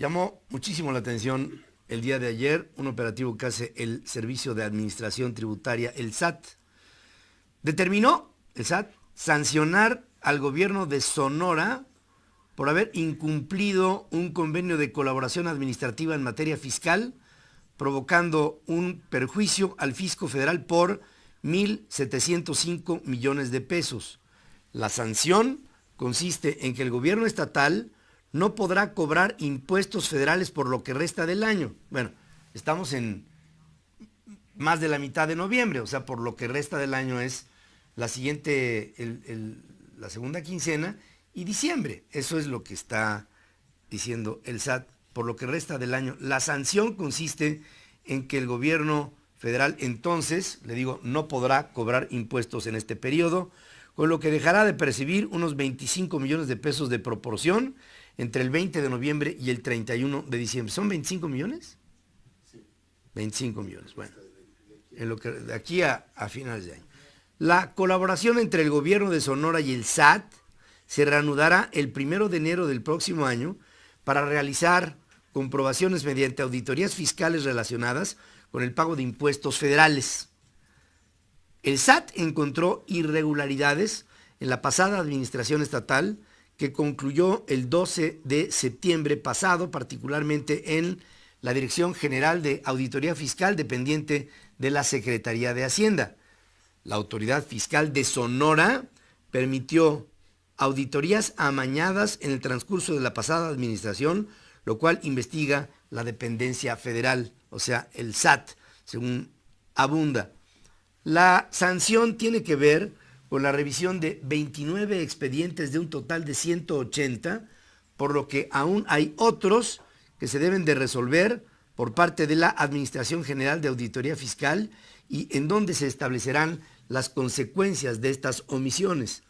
Llamó muchísimo la atención el día de ayer un operativo que hace el Servicio de Administración Tributaria, el SAT. Determinó el SAT sancionar al gobierno de Sonora por haber incumplido un convenio de colaboración administrativa en materia fiscal, provocando un perjuicio al fisco federal por 1,705 millones de pesos. La sanción consiste en que el gobierno estatal no podrá cobrar impuestos federales por lo que resta del año. Bueno, estamos en más de la mitad de noviembre, o sea, por lo que resta del año es la siguiente, la segunda quincena y diciembre. Eso es lo que está diciendo el SAT, por lo que resta del año. La sanción consiste en que el gobierno federal entonces, le digo, no podrá cobrar impuestos en este periodo, con lo que dejará de percibir unos 25 millones de pesos de proporción entre el 20 de noviembre y el 31 de diciembre. ¿Son 25 millones? Sí. 25 millones, bueno, en lo que, de aquí a finales de año. La colaboración entre el gobierno de Sonora y el SAT se reanudará el 1 de enero del próximo año para realizar comprobaciones mediante auditorías fiscales relacionadas con el pago de impuestos federales. El SAT encontró irregularidades en la pasada administración estatal que concluyó el 12 de septiembre pasado, particularmente en la Dirección General de Auditoría Fiscal dependiente de la Secretaría de Hacienda. La autoridad fiscal de Sonora permitió auditorías amañadas en el transcurso de la pasada administración, lo cual investiga la dependencia federal, o sea, el SAT, según abunda. La sanción tiene que ver con la revisión de 29 expedientes de un total de 180, por lo que aún hay otros que se deben de resolver por parte de la Administración General de Auditoría Fiscal y en donde se establecerán las consecuencias de estas omisiones.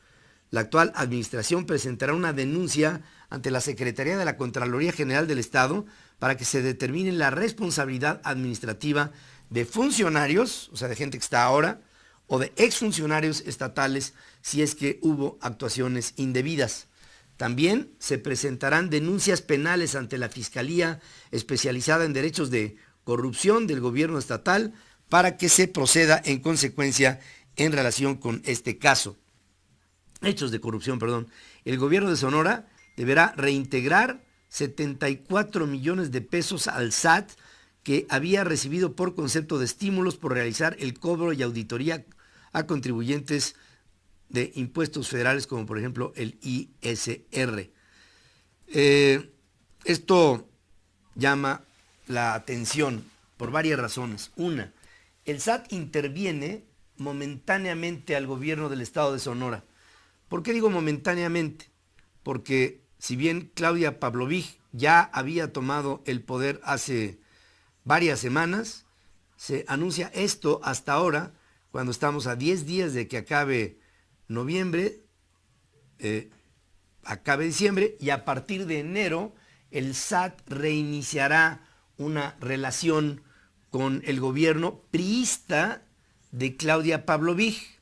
La actual administración presentará una denuncia ante la Secretaría de la Contraloría General del Estado para que se determine la responsabilidad administrativa de funcionarios, o sea, de gente que está ahora, o de exfuncionarios estatales si es que hubo actuaciones indebidas. También se presentarán denuncias penales ante la Fiscalía Especializada en Derechos de Corrupción del Gobierno Estatal para que se proceda en consecuencia en relación con este caso. Hechos de corrupción, perdón. El gobierno de Sonora deberá reintegrar 74 millones de pesos al SAT que había recibido por concepto de estímulos por realizar el cobro y auditoría a contribuyentes de impuestos federales como por ejemplo el ISR. Esto llama la atención por varias razones. Una, el SAT interviene momentáneamente al gobierno del estado de Sonora. ¿Por qué digo momentáneamente? Porque si bien Claudia Pavlovich ya había tomado el poder hace varias semanas, se anuncia esto hasta ahora, cuando estamos a 10 días de que acabe noviembre, acabe diciembre, y a partir de enero el SAT reiniciará una relación con el gobierno priista de Claudia Pavlovich.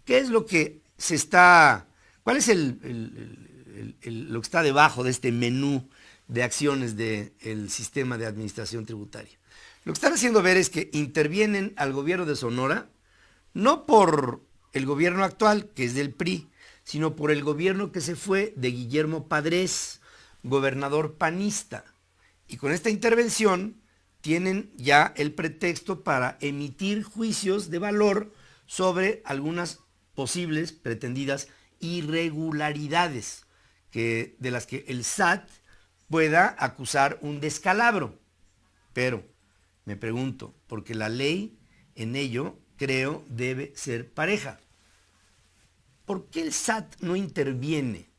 ¿Qué es lo que se está, cuál es lo que está debajo de este menú de acciones del sistema de administración tributaria? Lo que están haciendo ver es que intervienen al gobierno de Sonora, no por el gobierno actual, que es del PRI, sino por el gobierno que se fue de Guillermo Padres, gobernador panista. Y con esta intervención tienen ya el pretexto para emitir juicios de valor sobre algunas posibles, pretendidas irregularidades de las que el SAT pueda acusar un descalabro. Pero me pregunto, porque la ley en ello, creo, debe ser pareja. ¿Por qué el SAT no interviene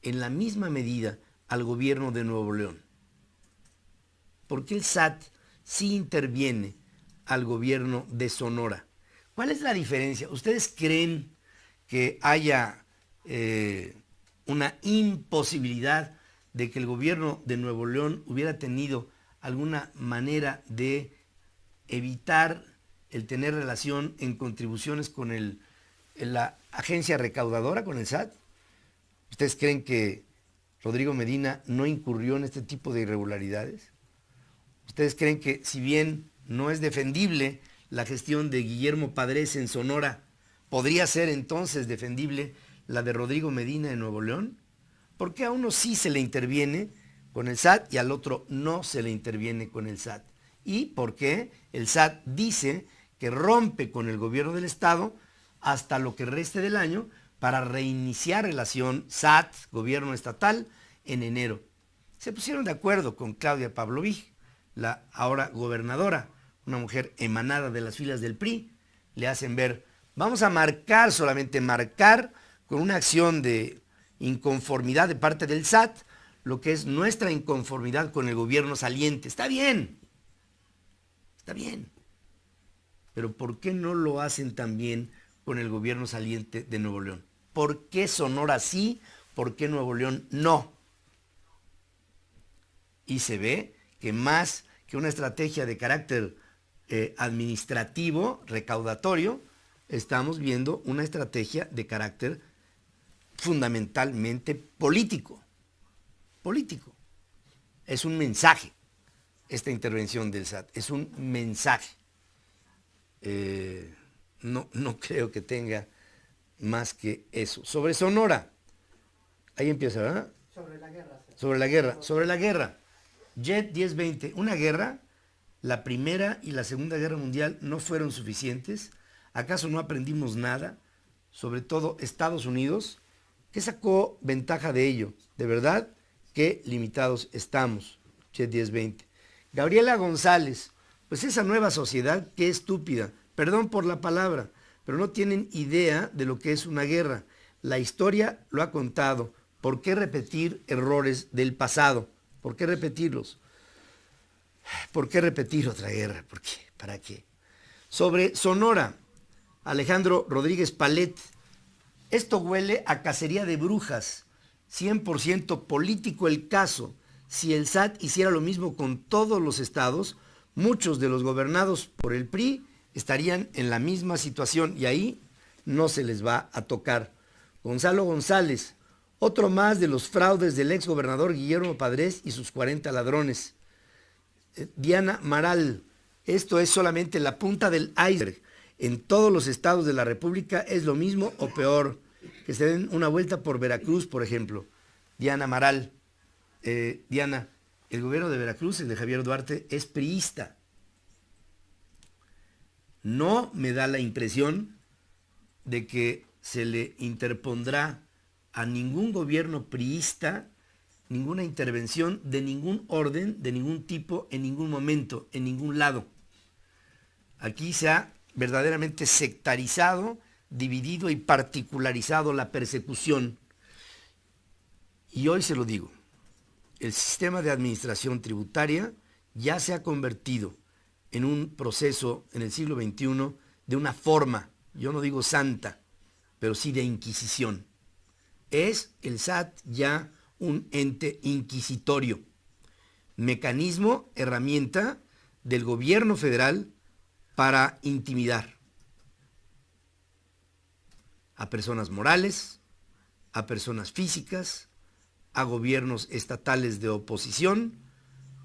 en la misma medida al gobierno de Nuevo León? ¿Por qué el SAT sí interviene al gobierno de Sonora? ¿Cuál es la diferencia? ¿Ustedes creen que haya una imposibilidad de que el gobierno de Nuevo León hubiera tenido alguna manera de evitar el tener relación en contribuciones con la agencia recaudadora, con el SAT? ¿Ustedes creen que Rodrigo Medina no incurrió en este tipo de irregularidades? ¿Ustedes creen que, si bien no es defendible la gestión de Guillermo Padres en Sonora, podría ser entonces defendible la de Rodrigo Medina en Nuevo León? ¿Por qué a uno sí se le interviene con el SAT y al otro no se le interviene con el SAT? ¿Y por qué el SAT dice que rompe con el gobierno del Estado hasta lo que reste del año para reiniciar relación SAT-gobierno estatal en enero? Se pusieron de acuerdo con Claudia Pavlovich, la ahora gobernadora, una mujer emanada de las filas del PRI. Le hacen ver, vamos a marcar, solamente marcar, con una acción de inconformidad de parte del SAT, lo que es nuestra inconformidad con el gobierno saliente. Está bien, pero ¿por qué no lo hacen también con el gobierno saliente de Nuevo León? ¿Por qué Sonora sí? ¿Por qué Nuevo León no? Y se ve que más que una estrategia de carácter administrativo, recaudatorio, estamos viendo una estrategia de carácter fundamentalmente político. Es un mensaje esta intervención del SAT, es un mensaje. No creo que tenga más que eso. Sobre Sonora, ahí empieza, ¿verdad? Sobre la guerra. Jet 1020, una guerra, la Primera y la Segunda Guerra Mundial no fueron suficientes. ¿Acaso no aprendimos nada? Sobre todo Estados Unidos, ¿qué sacó ventaja de ello? De verdad, qué limitados estamos. Jet 1020. Gabriela González, pues esa nueva sociedad, qué estúpida. Perdón por la palabra, pero no tienen idea de lo que es una guerra. La historia lo ha contado. ¿Por qué repetir errores del pasado? ¿Por qué repetirlos? ¿Por qué repetir otra guerra? ¿Por qué? ¿Para qué? Sobre Sonora, Alejandro Rodríguez Palet, esto huele a cacería de brujas, 100% político el caso. Si el SAT hiciera lo mismo con todos los estados, muchos de los gobernados por el PRI estarían en la misma situación y ahí no se les va a tocar. Gonzalo González, otro más de los fraudes del ex gobernador Guillermo Padres y sus 40 ladrones. Diana Maral, esto es solamente la punta del iceberg. En todos los estados de la República es lo mismo o peor. Que se den una vuelta por Veracruz, por ejemplo. Diana Maral, Diana, el gobierno de Veracruz, el de Javier Duarte, es priista. No me da la impresión de que se le interpondrá a ningún gobierno priista ninguna intervención de ningún orden, de ningún tipo, en ningún momento, en ningún lado. Aquí se ha verdaderamente sectarizado, dividido y particularizado la persecución. Y hoy se lo digo, el sistema de administración tributaria ya se ha convertido en un proceso en el siglo XXI de una forma, yo no digo santa, pero sí de inquisición. Es el SAT ya un ente inquisitorio, mecanismo, herramienta del gobierno federal para intimidar a personas morales, a personas físicas, a gobiernos estatales de oposición,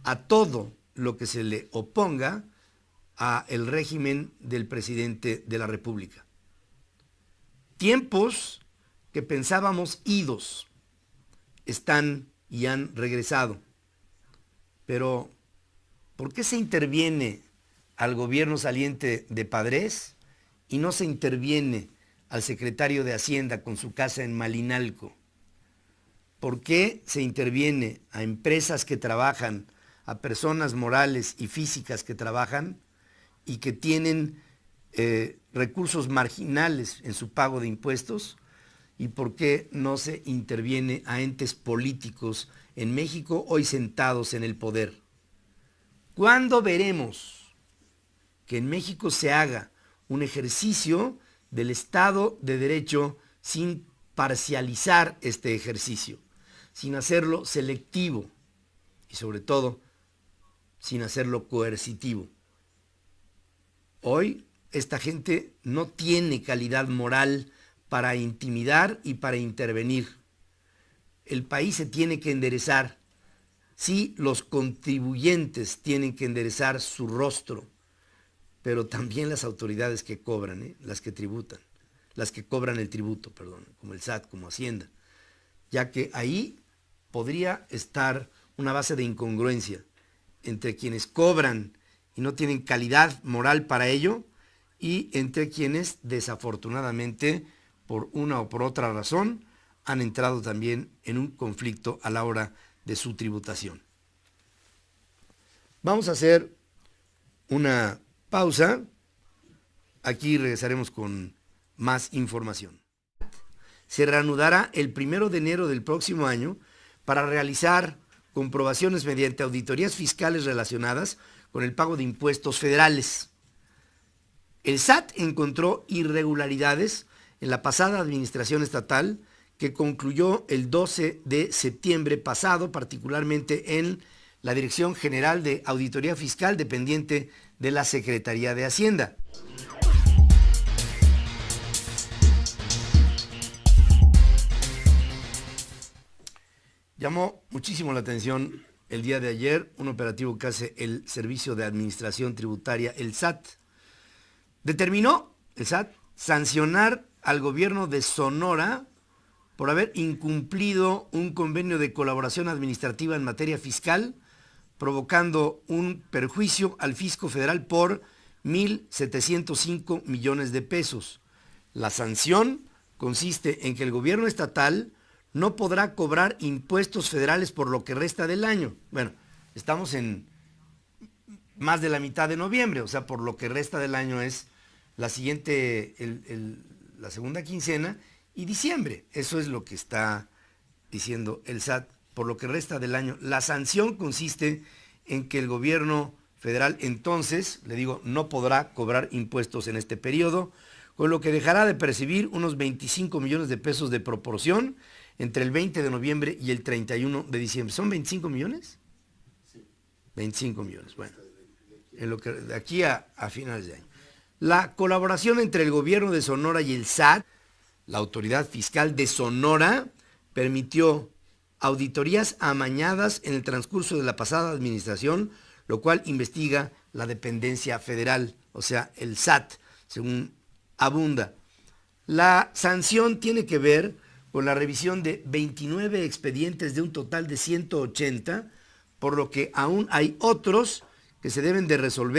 a todo lo que se le oponga a el régimen del presidente de la República. Tiempos que pensábamos idos están y han regresado. Pero, ¿por qué se interviene al gobierno saliente de Padres y no se interviene al secretario de Hacienda con su casa en Malinalco? ¿Por qué se interviene a empresas que trabajan, a personas morales y físicas que trabajan y que tienen recursos marginales en su pago de impuestos? ¿Y por qué no se interviene a entes políticos en México hoy sentados en el poder? ¿Cuándo veremos que en México se haga un ejercicio del Estado de Derecho sin parcializar este ejercicio, sin hacerlo selectivo y sobre todo sin hacerlo coercitivo? Hoy esta gente no tiene calidad moral para intimidar y para intervenir. el país se tiene que enderezar, sí, los contribuyentes tienen que enderezar su rostro, pero también las autoridades que cobran, las que tributan, las que cobran el tributo, perdón, como el SAT, como Hacienda, ya que ahí podría estar una base de incongruencia entre quienes cobran y no tienen calidad moral para ello, y entre quienes desafortunadamente, por una o por otra razón, han entrado también en un conflicto a la hora de su tributación. Vamos a hacer una pausa. Aquí regresaremos con más información. Se reanudará el 1 de enero del próximo año para realizar comprobaciones mediante auditorías fiscales relacionadas con el pago de impuestos federales. El SAT encontró irregularidades en la pasada administración estatal que concluyó el 12 de septiembre pasado, particularmente en la Dirección General de Auditoría Fiscal dependiente de la Secretaría de Hacienda. Llamó muchísimo la atención el día de ayer un operativo que hace el Servicio de Administración Tributaria, el SAT. Determinó el SAT sancionar al gobierno de Sonora por haber incumplido un convenio de colaboración administrativa en materia fiscal, provocando un perjuicio al fisco federal por 1.705 millones de pesos. La sanción consiste en que el gobierno estatal no podrá cobrar impuestos federales por lo que resta del año. Bueno, estamos en más de la mitad de noviembre, o sea, por lo que resta del año es la siguiente, la segunda quincena y diciembre. Eso es lo que está diciendo el SAT, por lo que resta del año. La sanción consiste en que el gobierno federal entonces, le digo, no podrá cobrar impuestos en este periodo, con lo que dejará de percibir unos 25 millones de pesos de proporción entre el 20 de noviembre y el 31 de diciembre. ¿Son 25 millones? Sí. 25 millones, bueno, en lo que, de aquí a finales de año. La colaboración entre el gobierno de Sonora y el SAT, la autoridad fiscal de Sonora, permitió auditorías amañadas en el transcurso de la pasada administración, lo cual investiga la dependencia federal, o sea, el SAT, según abunda. La sanción tiene que ver con la revisión de 29 expedientes de un total de 180, por lo que aún hay otros que se deben de resolver